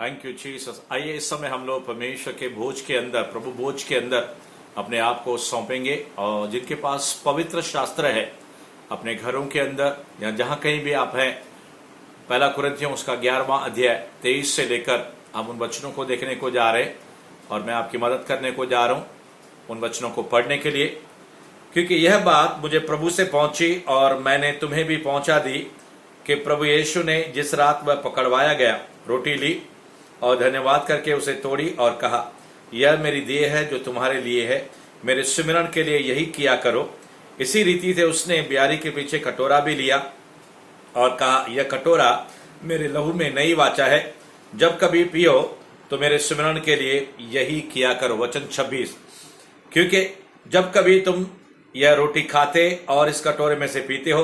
Thank you Jesus. आइए इस समय हम लोग परमेश्वर के भोज के अंदर, प्रभु भोज के अंदर अपने आप को सौंपेंगे। और जिनके पास पवित्र शास्त्र है अपने घरों के अंदर या जहां कहीं भी आप हैं, पहला कुरिन्थियों उसका 11वां अध्याय 23 से लेकर हम उन वचनों को देखने को जा रहे हैं। और मैं आपकी मदद करने को जा रहा हूं उन वचनों को पढ़ने के लिए, क्योंकि यह बात मुझे प्रभु से पहुंची और मैंने तुम्हें भी पहुंचा दी कि प्रभु यीशु ने जिस रात वह पकड़वाया गया, रोटी ली और धन्यवाद करके उसे तोड़ी और कहा, यह मेरी देह है जो तुम्हारे लिए है, मेरे सुमिरन के लिए यही किया करो। इसी रीति से उसने ब्यारी के पीछे कटोरा भी लिया और कहा, यह कटोरा मेरे लहू में नई वाचा है, जब कभी पियो तो मेरे सुमिरन के लिए यही किया करो। वचन 26। क्योंकि जब कभी तुम यह रोटी खाते और इस कटोरे में से पीते हो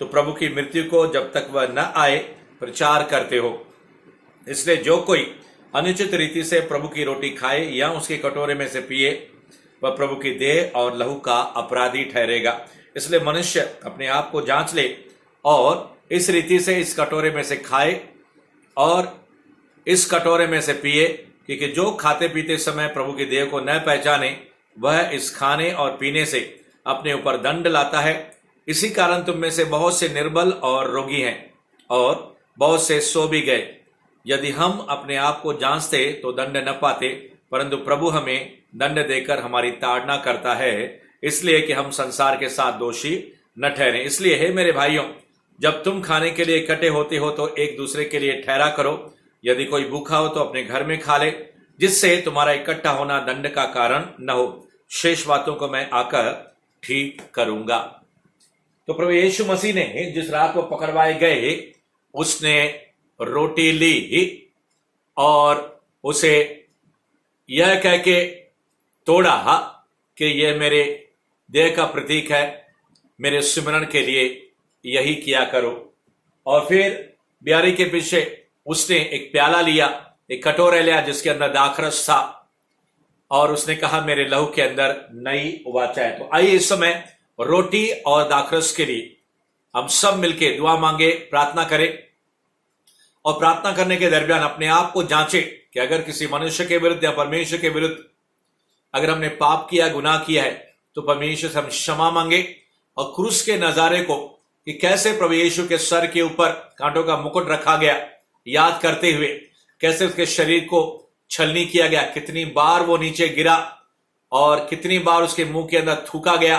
तो प्रभु की मृत्यु को जब तक वह न आए प्रचार करते हो। इसलिए जो कोई अनुचित रीति से प्रभु की रोटी खाए या उसके कटोरे में से पिए, वह प्रभु की देह और लहू का अपराधी ठहरेगा। इसलिए मनुष्य अपने आप को जांच ले और इस रीति से इस कटोरे में से खाए और इस कटोरे में से पिए, क्योंकि जो खाते पीते समय प्रभु की देह को न पहचाने, वह इस खाने और पीने से अपने ऊपर दंड लाता है। इसी कारण तुम में से बहुत से निर्बल और रोगी हैं और बहुत से सो भी गए। यदि हम अपने आप को जांचते तो दंड न पाते, परंतु प्रभु हमें दंड देकर हमारी ताड़ना करता है, इसलिए कि हम संसार के साथ दोषी न ठहरें। इसलिए हे मेरे भाइयों, जब तुम खाने के लिए इकट्ठे होते हो तो एक दूसरे के लिए ठहरा करो। यदि कोई भूखा हो तो अपने घर में खा ले, जिससे तुम्हारा इकट्ठा होना दंड का कारण न हो। शेष बातों को मैं आकर ठीक करूंगा। तो प्रभु यीशु मसीह ने जिस रात को पकड़वाए गए, उसने रोटी ली और उसे यह कह के तोड़ा कि यह मेरे देह का प्रतीक है, मेरे सुमिरन के लिए यही किया करो। और फिर ब्यारी के पीछे उसने एक प्याला लिया, एक कटोरा लिया जिसके अंदर दाखरस था, और उसने कहा, मेरे लहू के अंदर नई वाचा है। तो आइए इस समय रोटी और दाखरस के लिए हम सब मिलके दुआ मांगे, प्रार्थना करें। और प्रार्थना करने के दरमियान अपने आप को जांचे कि अगर किसी मनुष्य के विरुद्ध या परमेश्वर के विरुद्ध अगर हमने पाप किया, गुनाह किया है, तो परमेश्वर से हम क्षमा मांगे। और क्रूस के नजारे को, कि कैसे प्रभु यीशु के सर के ऊपर कांटों का मुकुट रखा गया, याद करते हुए कैसे उसके शरीर को छलनी किया गया, कितनी बार वो नीचे गिरा और कितनी बार उसके मुंह के अंदर थूका गया,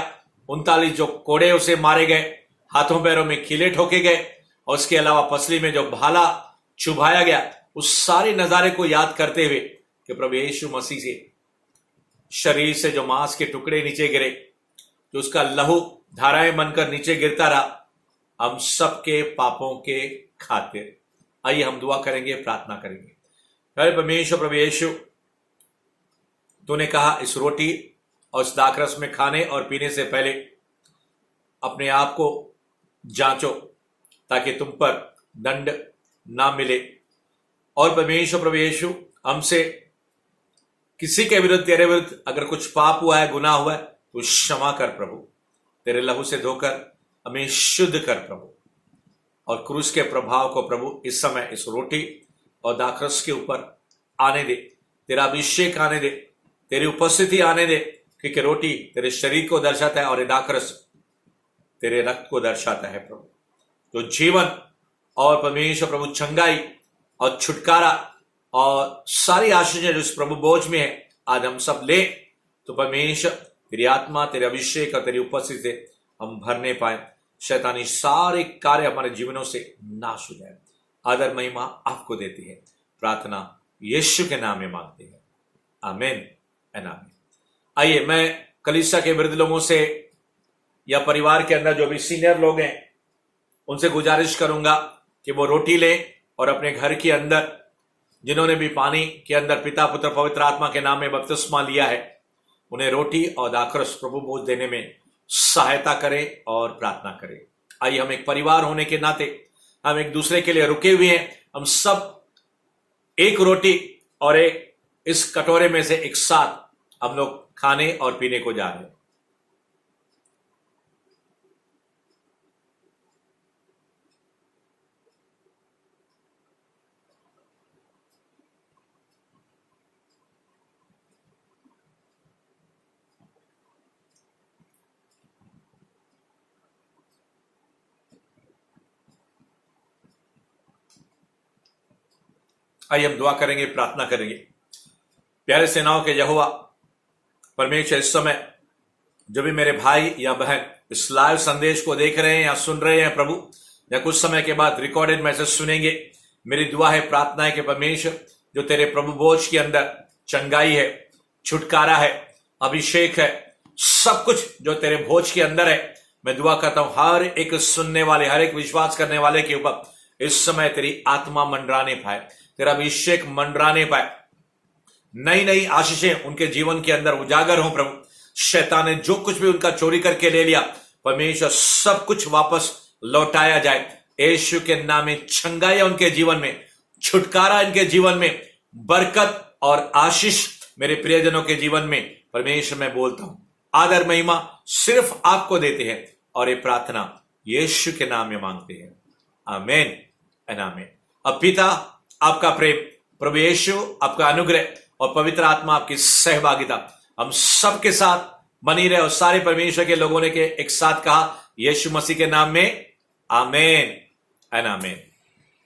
39 जो कोड़े उसे मारे गए, हाथों पैरों में कीले ठोके गए, और उसके अलावा पसली में जो भाला चुभाया गया, उस सारे नजारे को याद करते हुए कि प्रभु यीशु मसीह से शरीर से जो मांस के टुकड़े नीचे गिरे, जो उसका लहू धाराएं बनकर नीचे गिरता रहा, हम सबके पापों के खातिर। आइए हम दुआ करेंगे, प्रार्थना करेंगे। अरे परमेश्वर, प्रभु यीशु, तूने कहा इस रोटी और इस दाखरस में खाने और पीने से पहले अपने आप को जांचो ताकि तुम पर दंड ना मिले। और परमेश्वर, प्रभु यीशु, हमसे किसी के विरुद्ध, तेरे विरुद्ध अगर कुछ पाप हुआ है, गुनाह हुआ है, तो क्षमा कर प्रभु। तेरे लहू से धोकर हमें शुद्ध कर प्रभु। और क्रूस के प्रभाव को प्रभु इस समय इस रोटी और दाखरस के ऊपर आने दे, तेरा अभिषेक आने दे, तेरी उपस्थिति आने दे, क्योंकि रोटी तेरे शरीर को दर्शाता है और ये दाखरस तेरे रक्त को दर्शाता है प्रभु। तो जीवन और परमेश्वर प्रभु चंगाई और छुटकारा और सारी आशीषें जो इस प्रभु बोझ में है, आज हम सब ले, तो परमेश्वर तेरी आत्मा, तेरे अभिषेक और तेरी उपस्थिति से हम भरने पाए, शैतानी सारे कार्य हमारे जीवनों से नाश हो जाए। आदर महिमा आपको देती है, प्रार्थना यीशु के नाम में मांगते हैं, आमीन एंड आमीन। आइए मैं कलीसिया के वृद्ध लोगों से या परिवार के अंदर जो भी सीनियर लोग हैं, उनसे गुजारिश करूंगा कि वो रोटी लें और अपने घर के अंदर जिन्होंने भी पानी के अंदर पिता, पुत्र, पवित्र आत्मा के नाम में बपतिस्मा लिया है, उन्हें रोटी और दाखरस प्रभु भोज देने में सहायता करें और प्रार्थना करें। आइए हम एक परिवार होने के नाते हम एक दूसरे के लिए रुके हुए हैं। हम सब एक रोटी और एक इस कटोरे में से एक साथ हम लोग खाने और पीने को जा रहे हैं। आइए हम दुआ करेंगे, प्रार्थना करेंगे। प्यारे सेनाओं के यहोवा परमेश्वर, इस समय जो भी मेरे भाई या बहन इस लाइव संदेश को देख रहे हैं या सुन रहे हैं प्रभु, या कुछ समय के बाद रिकॉर्डेड मैसेज सुनेंगे, मेरी दुआ है, प्रार्थना है कि परमेश्वर जो तेरे प्रभु बोझ के अंदर चंगाई है, छुटकारा है, अभिषेक है, सब कुछ जो तेरे बोझ के अंदर है, मैं दुआ करता हूं हर एक सुनने वाले, हर एक विश्वास करने वाले के ऊपर इस समय तेरी आत्मा मंडराने पाए, तेरा अभिषेक मंडराने पाए, नई नई आशीषें उनके जीवन के अंदर उजागर हो प्रभु। शैतान ने जो कुछ भी उनका चोरी करके ले लिया, परमेश्वर सब कुछ वापस लौटाया जाए यीशु के नाम में। छंगाया उनके जीवन में, छुटकारा इनके जीवन में, बरकत और आशीष मेरे प्रियजनों के जीवन में। परमेश्वर मैं बोलता हूं, आदर महिमा सिर्फ आपको देते हैं और ये प्रार्थना यीशु के नाम में मांगते हैं, आमीन एंड आमीन। अब पिता आपका प्रेम, प्रभु यीशु आपका अनुग्रह और पवित्र आत्मा आपकी सहभागिता हम सबके साथ बनी रहे। और सारे परमेश्वर के लोगों ने के एक साथ कहा, यीशु मसीह के नाम में आमीन एंड आमीन।